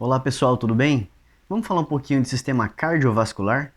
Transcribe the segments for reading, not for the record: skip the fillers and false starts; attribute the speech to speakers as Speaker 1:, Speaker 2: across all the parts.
Speaker 1: Olá pessoal, tudo bem? Vamos falar um pouquinho de sistema cardiovascular?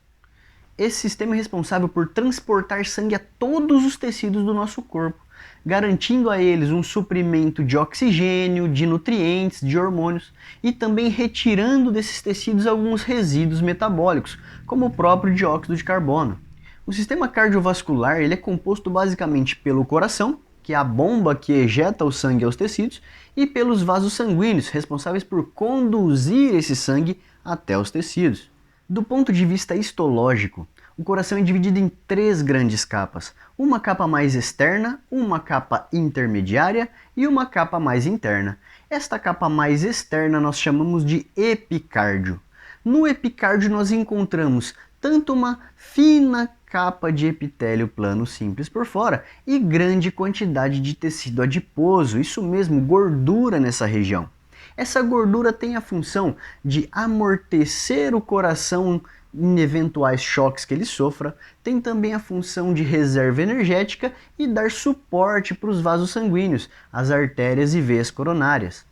Speaker 1: Esse sistema é responsável por transportar sangue a todos os tecidos do nosso corpo, garantindo a eles um suprimento de oxigênio, de nutrientes, de hormônios e também retirando desses tecidos alguns resíduos metabólicos, como o próprio dióxido de carbono. O sistema cardiovascular ele é composto basicamente pelo coração, que é a bomba que ejeta o sangue aos tecidos, e pelos vasos sanguíneos, responsáveis por conduzir esse sangue até os tecidos. Do ponto de vista histológico, o coração é dividido em três grandes capas, uma capa mais externa, uma capa intermediária e uma capa mais interna. Esta capa mais externa nós chamamos de epicárdio. No epicárdio nós encontramos tanto uma fina capa de epitélio plano simples por fora e grande quantidade de tecido adiposo, isso mesmo, gordura nessa região. Essa gordura tem a função de amortecer o coração em eventuais choques que ele sofra, tem também a função de reserva energética e dar suporte para os vasos sanguíneos, as artérias e veias coronárias.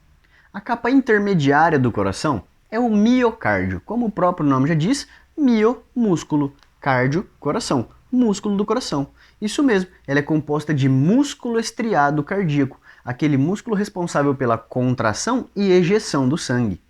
Speaker 1: A capa intermediária do coração é o miocárdio, como o próprio nome já diz, mio, músculo, cardio, coração, músculo do coração. Isso mesmo, ela é composta de músculo estriado cardíaco, aquele músculo responsável pela contração e ejeção do sangue.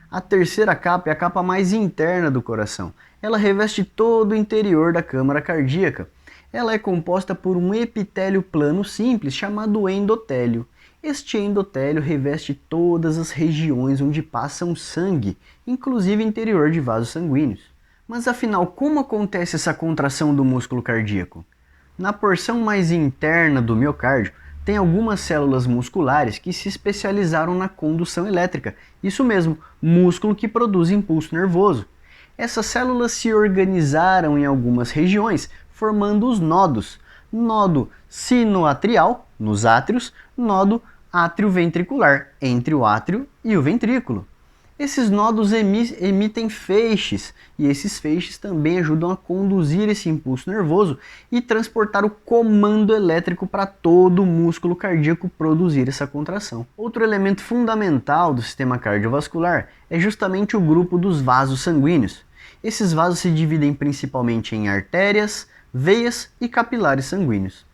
Speaker 1: A terceira capa é a capa mais interna do coração. Ela reveste todo o interior da câmara cardíaca. Ela é composta por um epitélio plano simples chamado endotélio. Este endotélio reveste todas as regiões onde passa o sangue, inclusive o interior de vasos sanguíneos. Mas afinal, como acontece essa contração do músculo cardíaco? Na porção mais interna do miocárdio, tem algumas células musculares que se especializaram na condução elétrica, isso mesmo, músculo que produz impulso nervoso. Essas células se organizaram em algumas regiões, formando os nodos. Nodo sinoatrial, nos átrios, nodo átrio-ventricular, entre o átrio e o ventrículo. Esses nodos emitem feixes, e esses feixes também ajudam a conduzir esse impulso nervoso e transportar o comando elétrico para todo o músculo cardíaco produzir essa contração. Outro elemento fundamental do sistema cardiovascular é justamente o grupo dos vasos sanguíneos. Esses vasos se dividem principalmente em artérias, veias e capilares sanguíneos.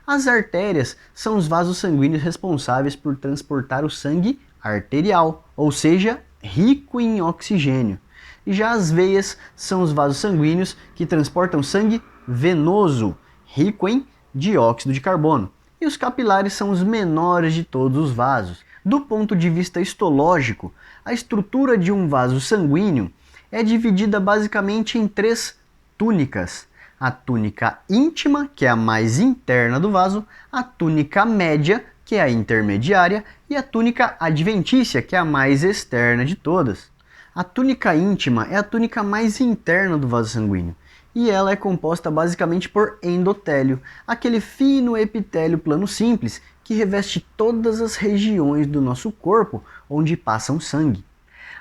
Speaker 1: As artérias são os vasos sanguíneos responsáveis por transportar o sangue arterial, ou seja, rico em oxigênio. E já as veias são os vasos sanguíneos que transportam sangue venoso, rico em dióxido de carbono. E os capilares são os menores de todos os vasos. Do ponto de vista histológico, a estrutura de um vaso sanguíneo é dividida basicamente em três túnicas. A túnica íntima, que é a mais interna do vaso, a túnica média, que é a intermediária, e a túnica adventícia, que é a mais externa de todas. A túnica íntima é a túnica mais interna do vaso sanguíneo, e ela é composta basicamente por endotélio, aquele fino epitélio plano simples que reveste todas as regiões do nosso corpo onde passa o sangue.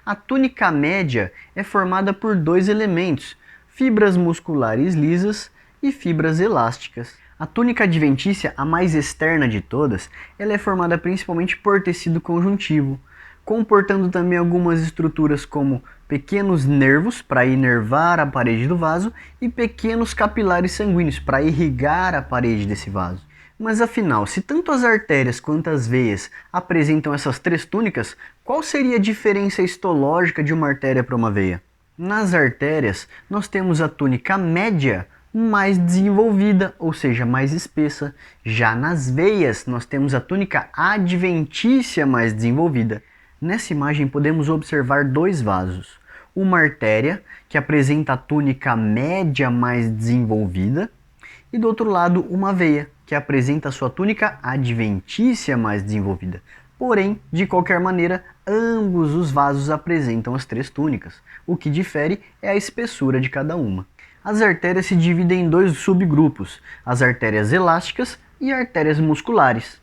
Speaker 1: A túnica média é formada por dois elementos, fibras musculares lisas e fibras elásticas. A túnica adventícia, a mais externa de todas, ela é formada principalmente por tecido conjuntivo, comportando também algumas estruturas como pequenos nervos para inervar a parede do vaso e pequenos capilares sanguíneos para irrigar a parede desse vaso. Mas afinal, se tanto as artérias quanto as veias apresentam essas três túnicas, qual seria a diferença histológica de uma artéria para uma veia? Nas artérias, nós temos a túnica média mais desenvolvida, ou seja, mais espessa. Já nas veias, nós temos a túnica adventícia mais desenvolvida. Nessa imagem podemos observar dois vasos. Uma artéria, que apresenta a túnica média mais desenvolvida, e do outro lado uma veia, que apresenta a sua túnica adventícia mais desenvolvida. Porém, de qualquer maneira, ambos os vasos apresentam as três túnicas. O que difere é a espessura de cada uma. As artérias se dividem em dois subgrupos, as artérias elásticas e artérias musculares.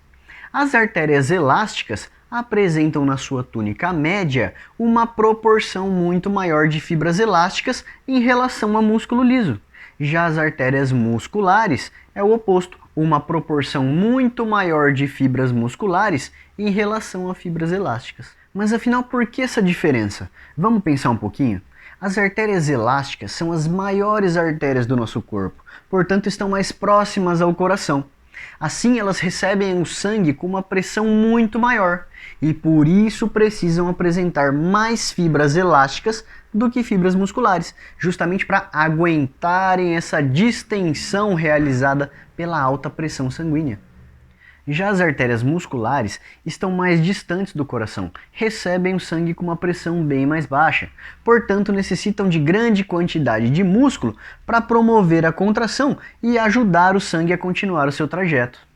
Speaker 1: As artérias elásticas apresentam na sua túnica média uma proporção muito maior de fibras elásticas em relação ao músculo liso. Já as artérias musculares é o oposto, uma proporção muito maior de fibras musculares em relação a fibras elásticas. Mas afinal, por que essa diferença? Vamos pensar um pouquinho? As artérias elásticas são as maiores artérias do nosso corpo, portanto estão mais próximas ao coração. Assim, elas recebem o sangue com uma pressão muito maior e por isso precisam apresentar mais fibras elásticas do que fibras musculares, justamente para aguentarem essa distensão realizada pela alta pressão sanguínea. Já as artérias musculares estão mais distantes do coração, recebem o sangue com uma pressão bem mais baixa, portanto necessitam de grande quantidade de músculo para promover a contração e ajudar o sangue a continuar o seu trajeto.